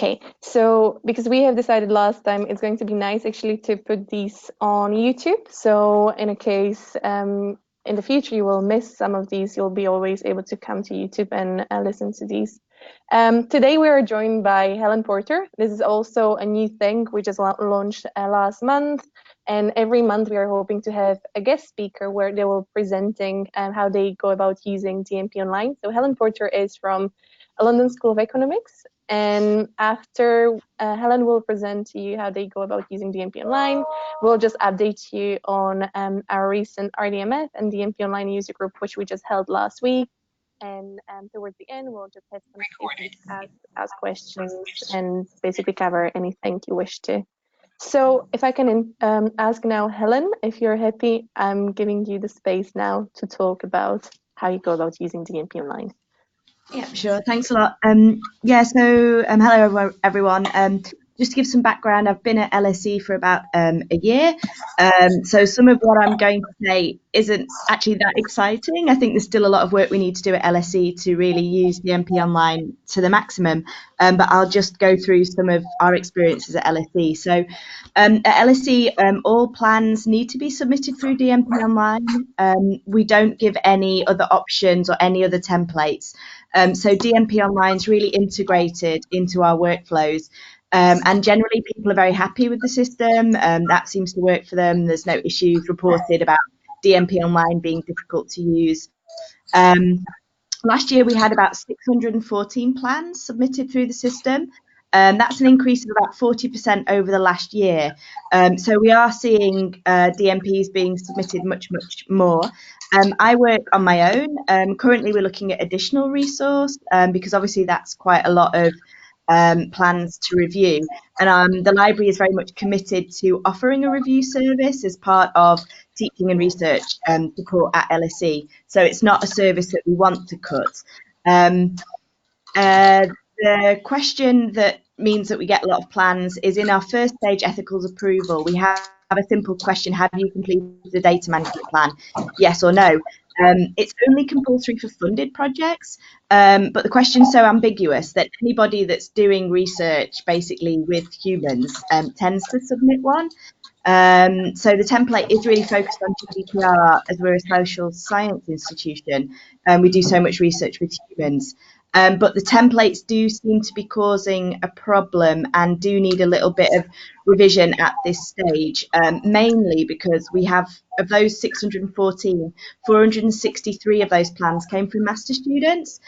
Okay, so because we have decided last time, it's going to be nice actually to put these on YouTube. So in a case in the future you will miss some of these, you'll be always able to come to YouTube and listen to these. Today we are joined by Helen Porter. This is also a new thing we just launched last month. And every month we are hoping to have a guest speaker where they will presenting how they go about using DMPonline. So Helen Porter is from London School of Economics. And after Helen will present to you how they go about using DMPonline, we'll just update you on our recent RDMF and DMPonline user group, which we just held last week. And towards the end, we'll just have some space to ask questions and basically cover anything you wish to. So if I can ask now, Helen, if you're happy, I'm giving you the space now to talk about how you go about using DMPonline. Yeah, sure. Thanks a lot. Hello everyone. Just to give some background, I've been at LSE for about a year. So some of what I'm going to say isn't actually that exciting. I think there's still a lot of work we need to do at LSE to really use DMPonline to the maximum. But I'll just go through some of our experiences at LSE. So at LSE, all plans need to be submitted through DMPonline. We don't give any other options or any other templates. So DMPonline is really integrated into our workflows. And generally, people are very happy with the system. That seems to work for them. There's no issues reported about DMPonline being difficult to use. Last year, we had about 614 plans submitted through the system. That's an increase of about 40% over the last year. So we are seeing DMPs being submitted much more. I work on my own. Currently, we're looking at additional resource because obviously that's quite a lot of plans to review. And the library is very much committed to offering a review service as part of teaching and research support at LSE. So it's not a service that we want to cut. The question that means that we get a lot of plans is in our first stage ethicals approval. We have a simple question: have you completed the data management plan? Yes or no. It's only compulsory for funded projects, but the question's so ambiguous that anybody that's doing research basically with humans tends to submit one. So the template is really focused on GDPR, as we're a social science institution and we do so much research with humans. But the templates do seem to be causing a problem and do need a little bit of revision at this stage, mainly because we have, of those 614, 463 of those plans came from master students,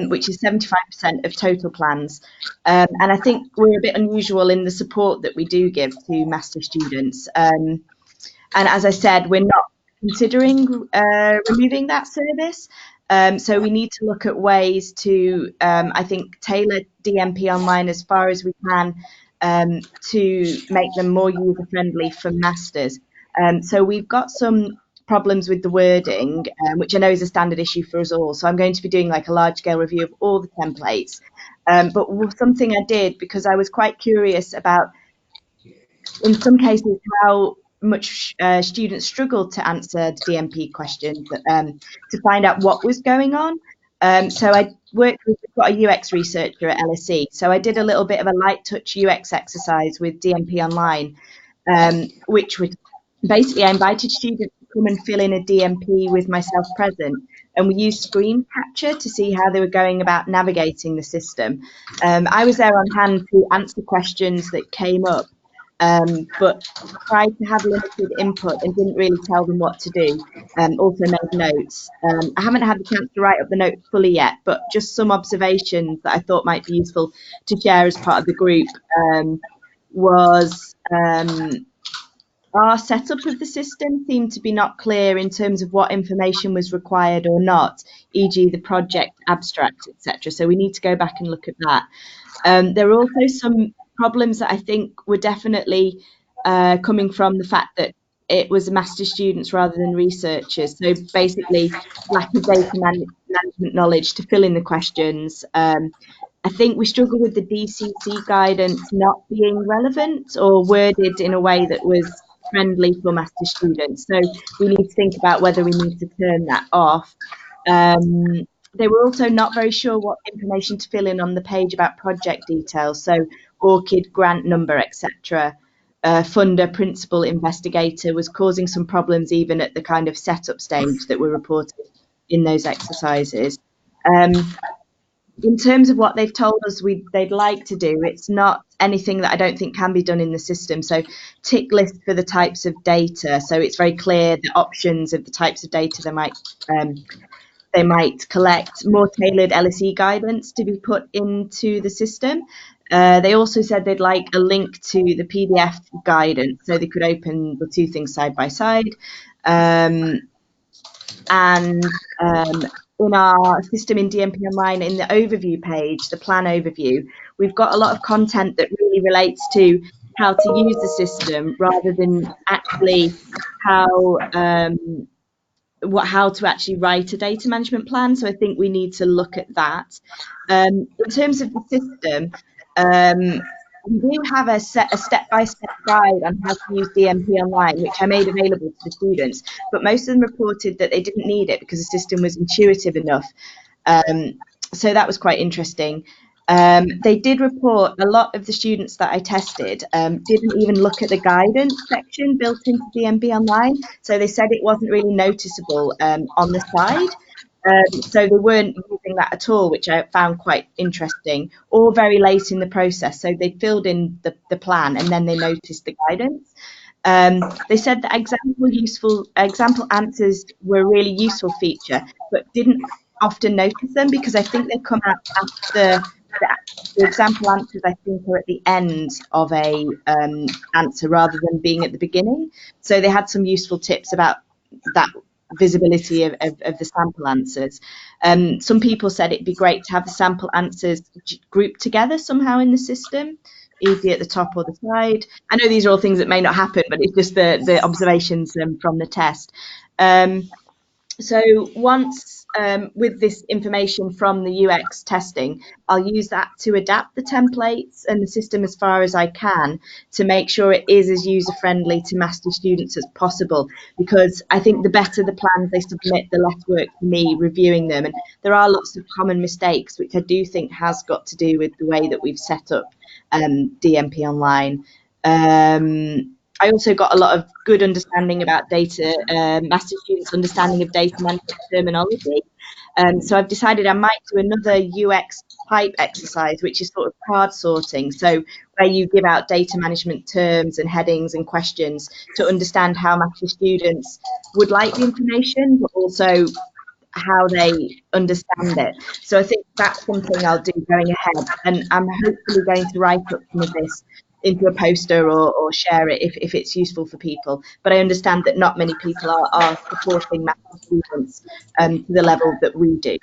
which is 75% of total plans. And I think we're a bit unusual in the support that we do give to master students. And as I said, we're not considering removing that service. So we need to look at ways to, I think, tailor DMPonline as far as we can to make them more user-friendly for masters. So we've got some problems with the wording, which I know is a standard issue for us all. So I'm going to be doing like a large-scale review of all the templates. But something I did, because I was quite curious about, in some cases, how much students struggled to answer the DMP questions to find out what was going on. So I we've got a UX researcher at LSE. So I did a little bit of a light touch UX exercise with DMPonline, which was basically I invited students to come and fill in a DMP with myself present. And we used screen capture to see how they were going about navigating the system. I was there on hand to answer questions that came up. But tried to have limited input and didn't really tell them what to do. Also made notes. I haven't had the chance to write up the notes fully yet, but just some observations that I thought might be useful to share as part of the group was our setup of the system seemed to be not clear in terms of what information was required or not, e.g. the project abstract, etc. So we need to go back and look at that. There are also some problems that I think were definitely coming from the fact that it was master students rather than researchers. So basically, lack of data management knowledge to fill in the questions. I think we struggle with the DCC guidance not being relevant or worded in a way that was friendly for master students. So we need to think about whether we need to turn that off. They were also not very sure what information to fill in on the page about project details, so ORCID, grant number, etc. Funder, principal, investigator was causing some problems even at the kind of setup stage that were reported in those exercises. In terms of what they've told us they'd like to do, it's not anything that I don't think can be done in the system. So tick list for the types of data, so it's very clear the options of the types of data they might collect, more tailored LSE guidance to be put into the system. They also said they'd like a link to the PDF guidance so they could open the two things side by side. In our system in DMPonline, in the overview page, the plan overview, we've got a lot of content that really relates to how to use the system rather than actually how to actually write a data management plan. So I think we need to look at that. In terms of the system, we do have a step-by-step guide on how to use DMPonline, which I made available to the students, but most of them reported that they didn't need it because the system was intuitive enough. So that was quite interesting. They did report a lot of the students that I tested didn't even look at the guidance section built into DMPonline, so they said it wasn't really noticeable on the side. So they weren't using that at all, which I found quite interesting, or very late in the process. So they filled in the plan and then they noticed the guidance. They said that example answers were a really useful feature, but didn't often notice them because I think they come out after the example answers, I think, are at the end of a answer rather than being at the beginning. So they had some useful tips about that visibility of the sample answers. Some people said it'd be great to have the sample answers grouped together somehow in the system, either at the top or the side. I know these are all things that may not happen, but it's just the observations from the test. So once with this information from the UX testing, I'll use that to adapt the templates and the system as far as I can to make sure it is as user-friendly to master students as possible, because I think the better the plans they submit, the less work for me reviewing them. And there are lots of common mistakes, which I do think has got to do with the way that we've set up DMPonline. I also got a lot of good understanding about data, master students' understanding of data management terminology. So I've decided I might do another UX type exercise, which is sort of card sorting. So where you give out data management terms and headings and questions to understand how master students would like the information, but also how they understand it. So I think that's something I'll do going ahead, and I'm hopefully going to write up some of this into a poster or share it if it's useful for people. But I understand that not many people are supporting master students to the level that we do.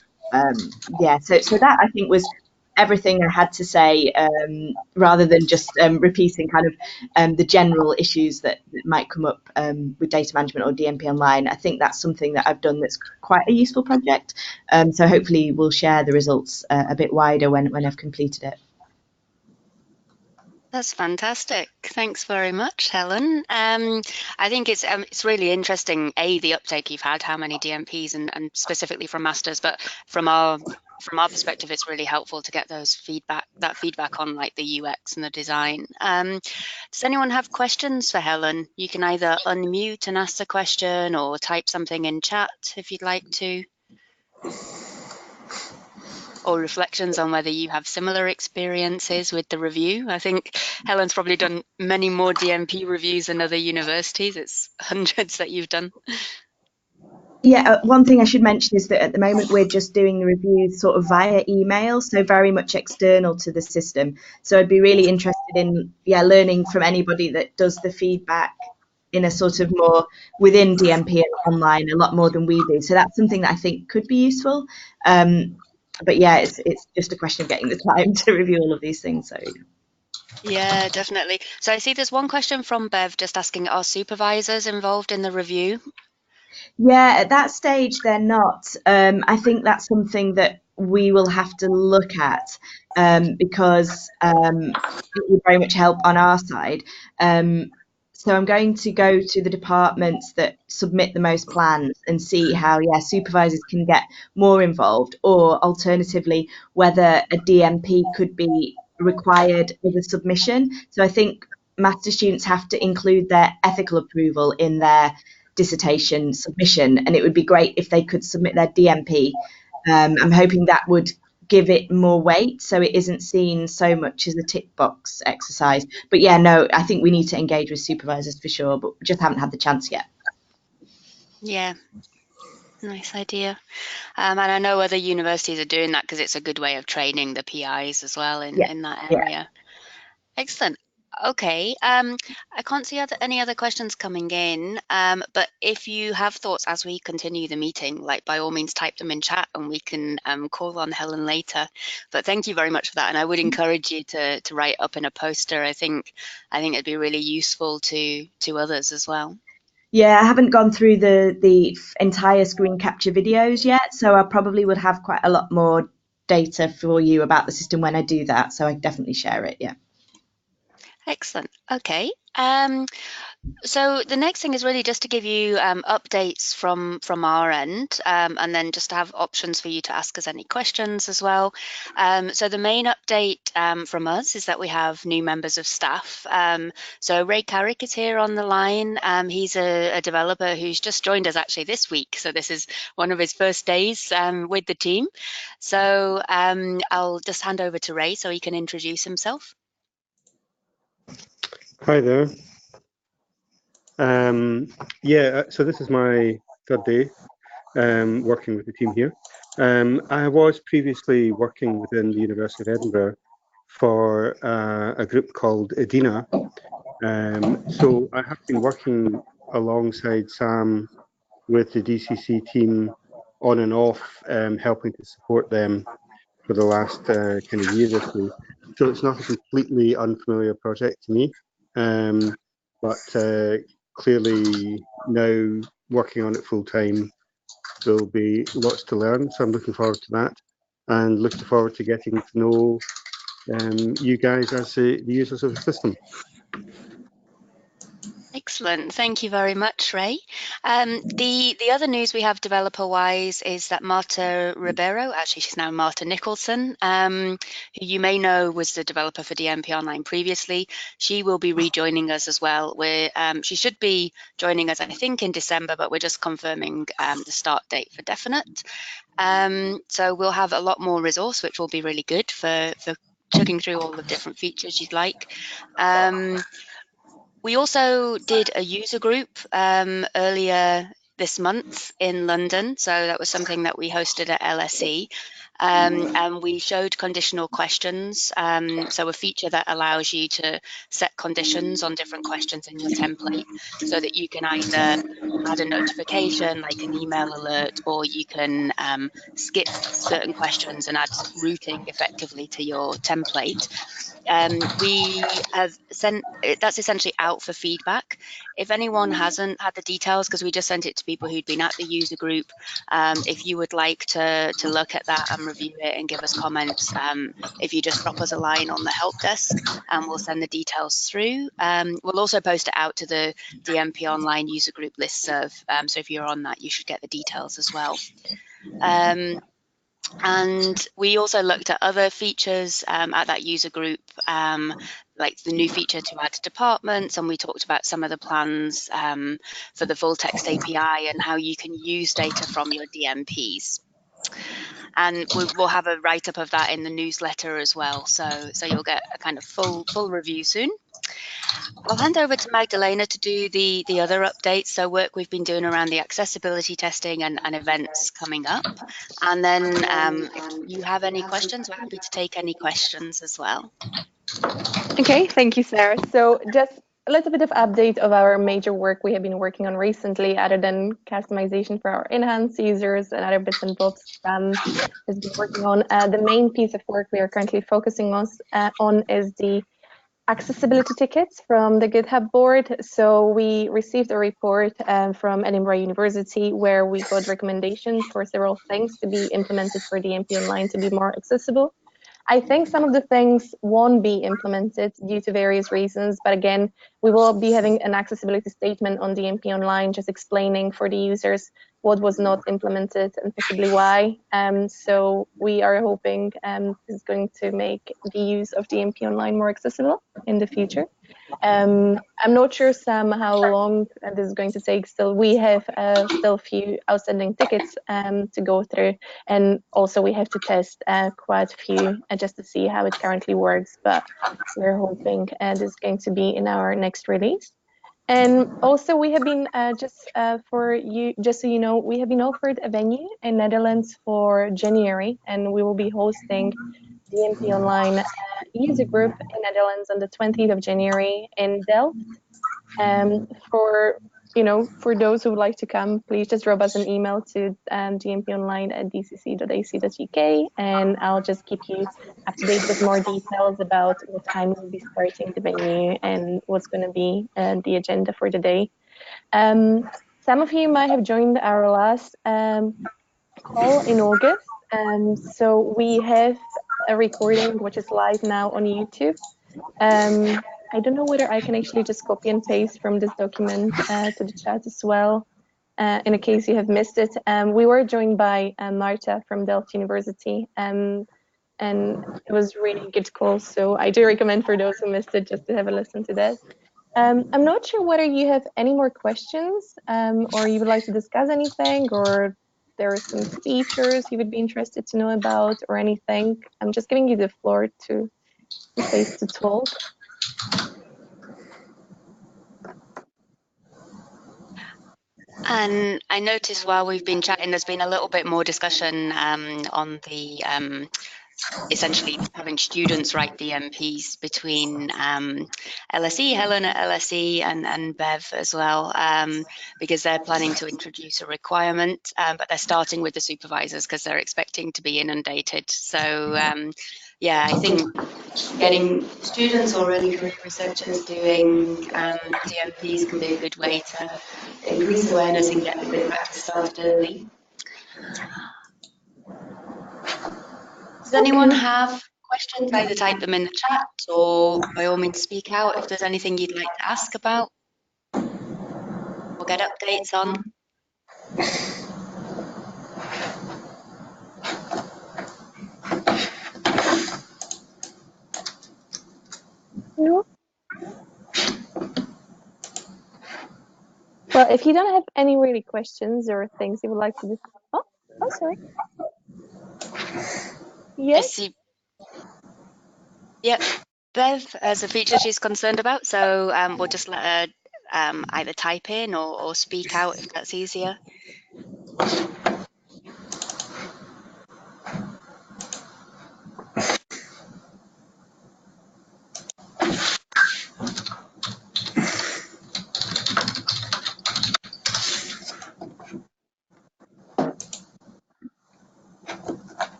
Yeah, so that I think was everything I had to say, rather than just repeating kind of the general issues that might come up with data management or DMPonline. I think that's something that I've done that's quite a useful project. So hopefully we'll share the results a bit wider when I've completed it. That's fantastic. Thanks very much, Helen. I think it's really interesting, the uptake you've had, how many DMPs, and specifically from masters, but from our perspective, it's really helpful to get that feedback on like the UX and the design. Does anyone have questions for Helen? You can either unmute and ask the question or type something in chat if you'd like to. Or reflections on whether you have similar experiences with the review. I think Helen's probably done many more DMP reviews than other universities. It's hundreds that you've done. Yeah, one thing I should mention is that at the moment we're just doing the reviews sort of via email, so very much external to the system. So I'd be really interested in learning from anybody that does the feedback in a sort of more within DMP online a lot more than we do. So that's something that I think could be useful. But yeah, it's just a question of getting the time to review all of these things. So yeah, definitely. So I see there's one question from Bev just asking, are supervisors involved in the review? Yeah, at that stage they're not. I think that's something that we will have to look at, because it would very much help on our side. So I'm going to go to the departments that submit the most plans and see how, supervisors can get more involved, or alternatively, whether a DMP could be required as a submission. So I think master students have to include their ethical approval in their dissertation submission, and it would be great if they could submit their DMP. I'm hoping that would give it more weight so it isn't seen so much as a tick box exercise. But I think we need to engage with supervisors for sure, but we just haven't had the chance yet. Yeah, nice idea. And I know other universities are doing that because it's a good way of training the PIs as well in that area. Excellent. Okay, I can't see any other questions coming in, but if you have thoughts as we continue the meeting, like by all means type them in chat and we can call on Helen later. But thank you very much for that, and I would encourage you to write up in a poster. I think it'd be really useful to others as well. Yeah, I haven't gone through the entire screen capture videos yet, so I probably would have quite a lot more data for you about the system when I do that, so I definitely share it, yeah. Excellent. Okay. So the next thing is really just to give you updates from our end, and then just to have options for you to ask us any questions as well. So the main update from us is that we have new members of staff. So Ray Carrick is here on the line. He's a developer who's just joined us actually this week. So this is one of his first days with the team. So I'll just hand over to Ray so he can introduce himself. Hi there. So this is my third day working with the team here. I was previously working within the University of Edinburgh for a group called EDINA. So I have been working alongside Sam with the DCC team on and off, helping to support them for the last kind of year or so. So it's not a completely unfamiliar project to me, but clearly now working on it full time, there'll be lots to learn. So I'm looking forward to that, and looking forward to getting to know you guys as the users of the system. Excellent. Thank you very much, Ray. The other news we have developer-wise is that Marta Ribeiro, actually she's now Marta Nicholson, who you may know was the developer for DMPonline previously. She will be rejoining us as well. She should be joining us, I think, in December, but we're just confirming the start date for definite. So we'll have a lot more resource, which will be really good for chugging through all the different features you'd like. We also did a user group earlier this month in London. So that was something that we hosted at LSE. And we showed conditional questions. So a feature that allows you to set conditions on different questions in your template so that you can either add a notification like an email alert, or you can skip certain questions and add routing effectively to your template. We have sent that's essentially out for feedback. If anyone hasn't had the details, because we just sent it to people who'd been at the user group, if you would like to look at that and review it and give us comments, if you just drop us a line on the help desk, and we'll send the details through. We'll also post it out to the DMPonline user group listserv, so if you're on that, you should get the details as well. And we also looked at other features at that user group, like the new feature to add departments, and we talked about some of the plans for the full text API and how you can use data from your DMPs. And we'll have a write-up of that in the newsletter as well, so you'll get a kind of full review soon. I'll hand over to Magdalena to do the other updates, so work we've been doing around the accessibility testing and events coming up. And then if you have any questions, we're happy to take any questions as well. Okay, thank you, Sarah. So just a little bit of update of our major work we have been working on recently, other than customization for our enhanced users and other bits and bobs has been working on. The main piece of work we are currently focusing on is the accessibility tickets from the GitHub board. So we received a report from Edinburgh University where we got recommendations for several things to be implemented for DMPonline to be more accessible. I think some of the things won't be implemented due to various reasons, but again, we will be having an accessibility statement on DMPonline, just explaining for the users what was not implemented and possibly why. So we are hoping this is going to make the use of DMPonline more accessible in the future. I'm not sure, Sam, how long this is going to take. Still, we have still a few outstanding tickets to go through, and also we have to test quite a few just to see how it currently works. But we're hoping this is going to be in our next release. And also, we have been for you, just so you know, we have been offered a venue in Netherlands for January, and we will be hosting DMPonline user group in Netherlands on the 20th of January in Delft. For those who would like to come, please just drop us an email to dmponline@dcc.ac.uk, and I'll just keep you up to date with more details about what time we'll be starting the venue and what's going to be the agenda for the day. Some of you might have joined our last call in August. So we have a recording which is live now on YouTube. I don't know whether I can actually just copy and paste from this document to the chat as well, in case you have missed it. We were joined by Marta from Delft University, and it was really good call. So I do recommend for those who missed it just to have a listen to that. I'm not sure whether you have any more questions or you would like to discuss anything, or there are some features you would be interested to know about or anything. I'm just giving you the floor to space to talk. And I noticed while we've been chatting, there's been a little bit more discussion on the essentially having students write DMPs between LSE, Helen at LSE, and Bev as well, because they're planning to introduce a requirement, but they're starting with the supervisors because they're expecting to be inundated. So yeah, I think getting students or early career researchers doing DMPs can be a good way to increase awareness and get the good practice started early. Does anyone have questions? Either type them in the chat or by all means speak out if there's anything you'd like to ask about or get updates on. No. Well, if you don't have any really questions or things you would like to discuss. Oh, sorry. Yes. I see. Yep. Bev has a feature she's concerned about, so we'll just let her either type in or speak out if that's easier.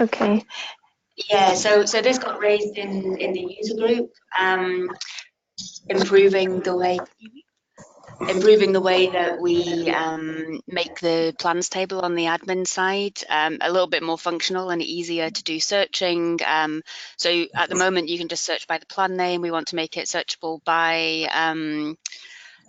Okay. Yeah, so this got raised in the user group, improving the way that we make the plans table on the admin side a little bit more functional and easier to do searching. So at the moment you can just search by the plan name. We want to make it searchable by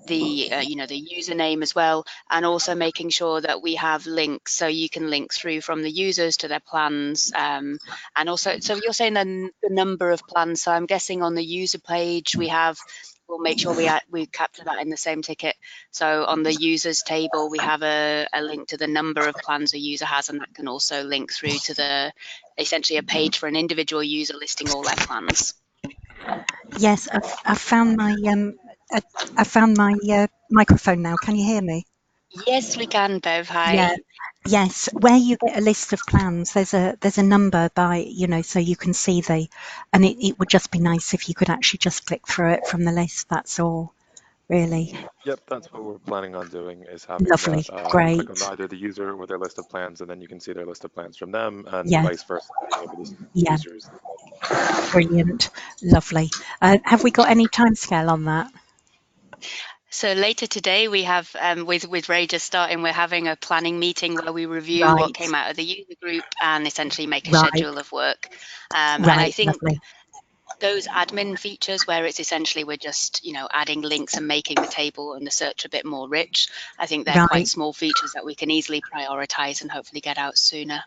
the username as well, and also making sure that we have links so you can link through from the users to their plans, and also, so you're saying then the number of plans, so I'm guessing on the user page we'll make sure we capture that in the same ticket. So on the users table we have a link to the number of plans a user has, and that can also link through to essentially a page for an individual user listing all their plans. Yes, I've found my microphone now. Can you hear me? Yes, we can, Bev. Hi. Yeah. Yes, where you get a list of plans, there's a number by, so you can see and it would just be nice if you could actually just click through it from the list. That's all, really. Yep, that's what we're planning on doing, is having Lovely, that great. click on either the user with their list of plans, and then you can see their list of plans from them, and Yeah. vice versa. Yeah. Users. Brilliant, lovely. Have we got any timescale on that? So later today we have, with Ray just starting, we're having a planning meeting where we review Right. what came out of the user group and essentially make a Right. schedule of work. And Right, I think lovely. those admin features where it's essentially we're just, adding links and making the table and the search a bit more rich, I think they're quite Right. small features that we can easily prioritize and hopefully get out sooner.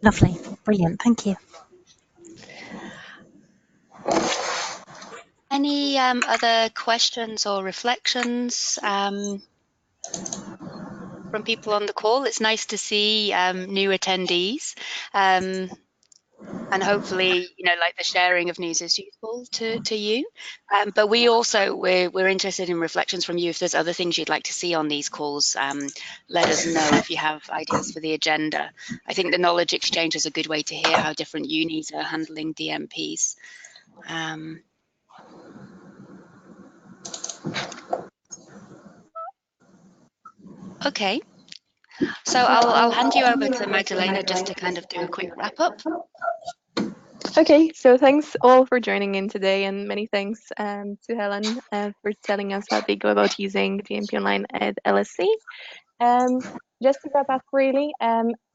Lovely. Brilliant. Thank you. Any other questions or reflections from people on the call? It's nice to see new attendees, and hopefully, like the sharing of news is useful to you. But we're interested in reflections from you. If there's other things you'd like to see on these calls, let us know if you have ideas for the agenda. I think the knowledge exchange is a good way to hear how different unis are handling DMPs. Okay, so I'll hand you over to Magdalena just to kind of do a quick wrap up. Okay, so thanks all for joining in today, and many thanks to Helen for telling us how they go about using DMPonline at LSC. Just to wrap up, really,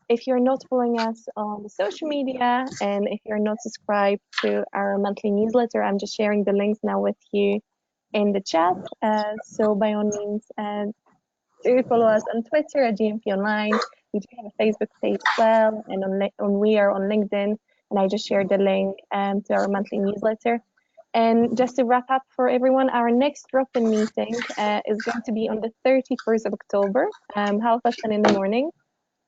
if you're not following us on the social media and if you're not subscribed to our monthly newsletter, I'm just sharing the links now with you in the chat. So by all means, do follow us on Twitter at DMPonline. We do have a Facebook page as well, and we are on LinkedIn. And I just shared the link to our monthly newsletter. And just to wrap up for everyone, our next drop-in meeting is going to be on the 31st of October, 10:30 in the morning,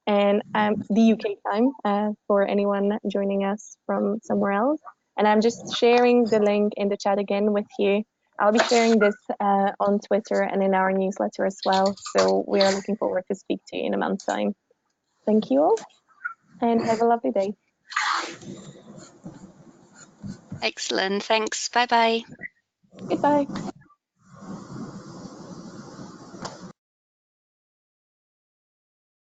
and the UK time for anyone joining us from somewhere else. And I'm just sharing the link in the chat again with you. I'll be sharing this on Twitter and in our newsletter as well. So we are looking forward to speak to you in a month's time. Thank you all, and have a lovely day. Excellent. Thanks. Bye-bye. Goodbye.